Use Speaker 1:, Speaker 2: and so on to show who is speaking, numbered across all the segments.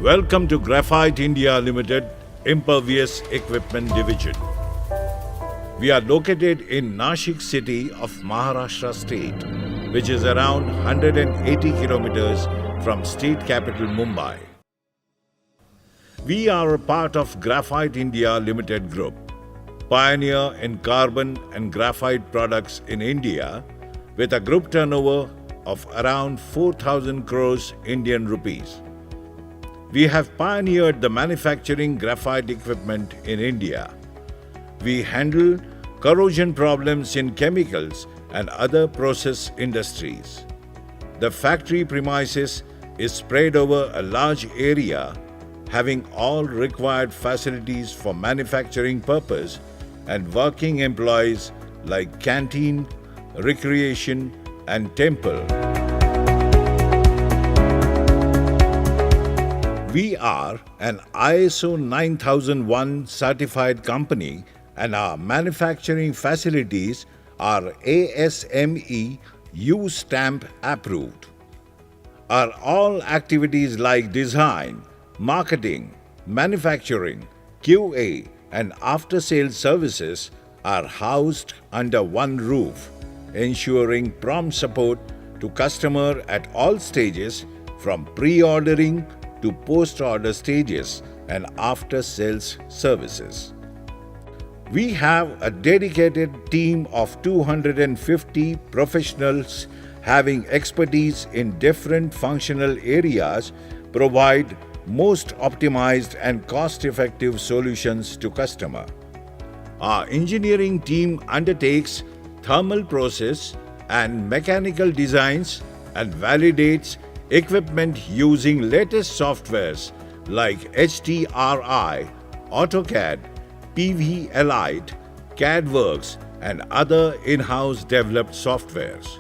Speaker 1: Welcome to Graphite India Limited Impervious Equipment Division. We are located in Nashik city of Maharashtra state, which is around 180 kilometers from state capital Mumbai. We are a part of Graphite India Limited Group, pioneer in carbon and graphite products in India, with a group turnover of around 4,000 crores Indian rupees. We have pioneered the manufacturing graphite equipment in India. We handle corrosion problems in chemicals and other process industries. The factory premises is spread over a large area, having all required facilities for manufacturing purpose and working employees like canteen, recreation, and temple. We are an ISO 9001 certified company and our manufacturing facilities are ASME U-Stamp approved. Our all activities like design, marketing, manufacturing, QA, and after-sales services are housed under one roof, ensuring prompt support to customer at all stages from pre-ordering to post-order stages and after-sales services. We have a dedicated team of 250 professionals having expertise in different functional areas provide most optimized and cost-effective solutions to customer. Our engineering team undertakes thermal process and mechanical designs and validates equipment using latest softwares like HTRI, AutoCAD, PV Elite, CADWorks, and other in-house developed softwares.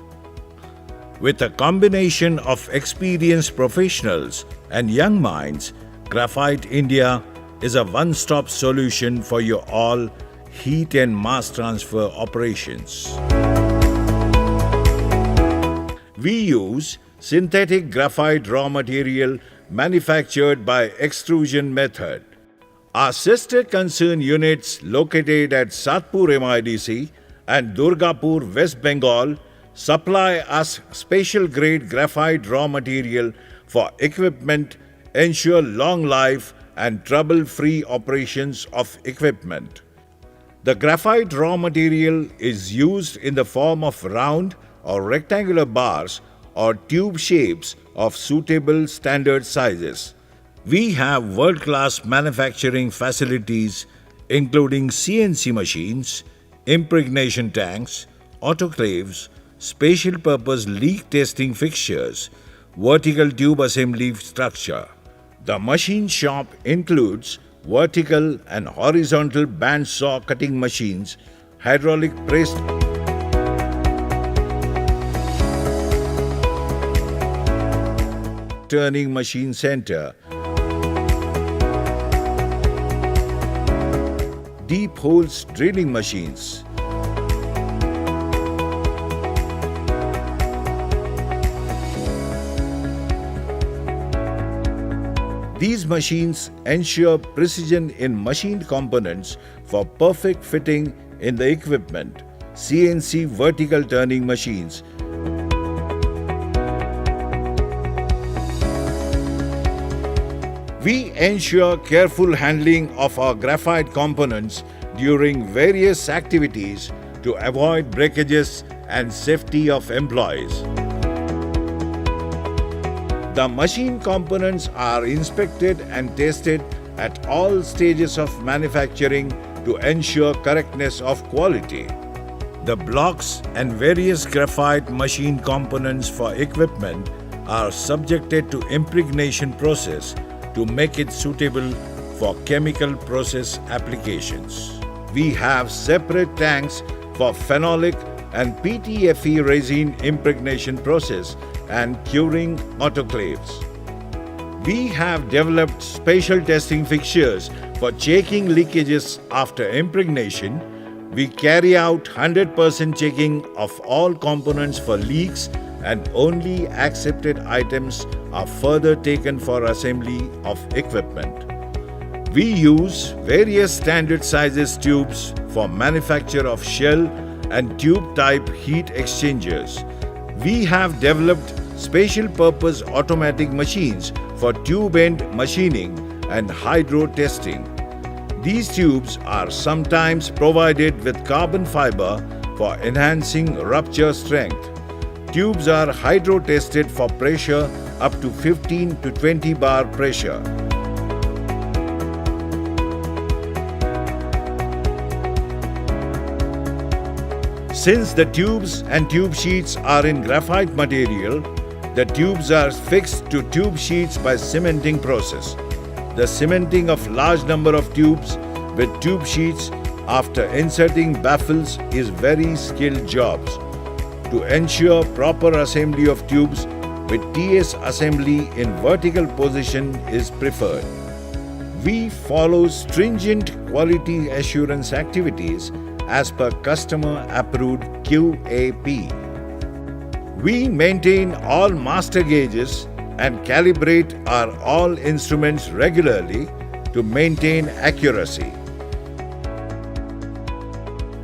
Speaker 1: With a combination of experienced professionals and young minds, Graphite India is a one-stop solution for your all heat and mass transfer operations. We use synthetic graphite raw material manufactured by extrusion method. Our sister concern units located at Satpur MIDC and Durgapur, West Bengal supply us special grade graphite raw material for equipment, ensure long life and trouble-free operations of equipment. The graphite raw material is used in the form of round or rectangular bars or tube shapes of suitable standard sizes. We have world-class manufacturing facilities including CNC machines, impregnation tanks, autoclaves, special purpose leak testing fixtures, vertical tube assembly structure. The machine shop includes vertical and horizontal bandsaw cutting machines, hydraulic press turning machine center, deep holes drilling machines, these machines ensure precision in machined components for perfect fitting in the equipment. CNC vertical turning machines, we ensure careful handling of our graphite components during various activities to avoid breakages and safety of employees. The machine components are inspected and tested at all stages of manufacturing to ensure correctness of quality. The blocks and various graphite machine components for equipment are subjected to impregnation process to make it suitable for chemical process applications. We have separate tanks for phenolic and PTFE resin impregnation process and curing autoclaves. We have developed special testing fixtures for checking leakages after impregnation. We carry out 100% checking of all components for leaks and only accepted items are further taken for assembly of equipment. We use various standard sizes tubes for manufacture of shell and tube type heat exchangers. We have developed special purpose automatic machines for tube end machining and hydro testing. These tubes are sometimes provided with carbon fiber for enhancing rupture strength. Tubes are hydro tested for pressure up to 15 to 20 bar pressure. Since the tubes and tube sheets are in graphite material, the tubes are fixed to tube sheets by cementing process. The cementing of large number of tubes with tube sheets after inserting baffles is very skilled jobs. To ensure proper assembly of tubes with TS assembly in vertical position is preferred. We follow stringent quality assurance activities as per customer approved QAP. We maintain all master gauges and calibrate our all instruments regularly to maintain accuracy.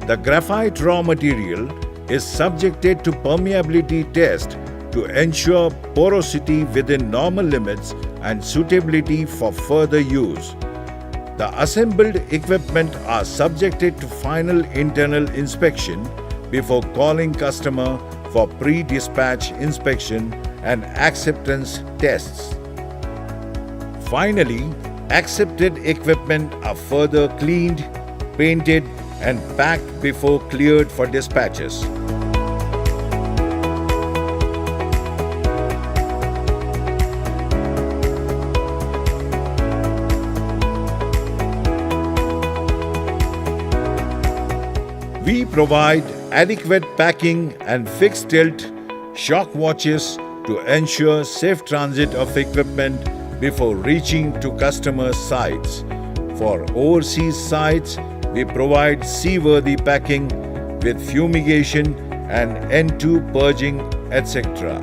Speaker 1: The graphite raw material is subjected to permeability test to ensure porosity within normal limits and suitability for further use. The assembled equipment are subjected to final internal inspection before calling customer for pre-dispatch inspection and acceptance tests. Finally, accepted equipment are further cleaned, painted, and packed before cleared for dispatches. We provide adequate packing and fixed tilt shock watches to ensure safe transit of equipment before reaching to customer sites. For overseas sites, we provide seaworthy packing with fumigation and N2 purging, etc.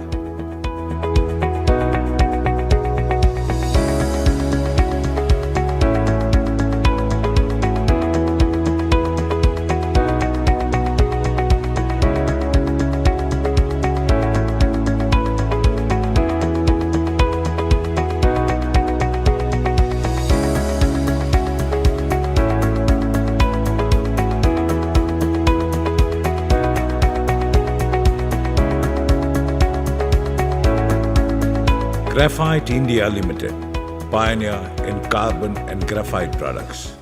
Speaker 1: Graphite India Limited, pioneer in carbon and graphite products.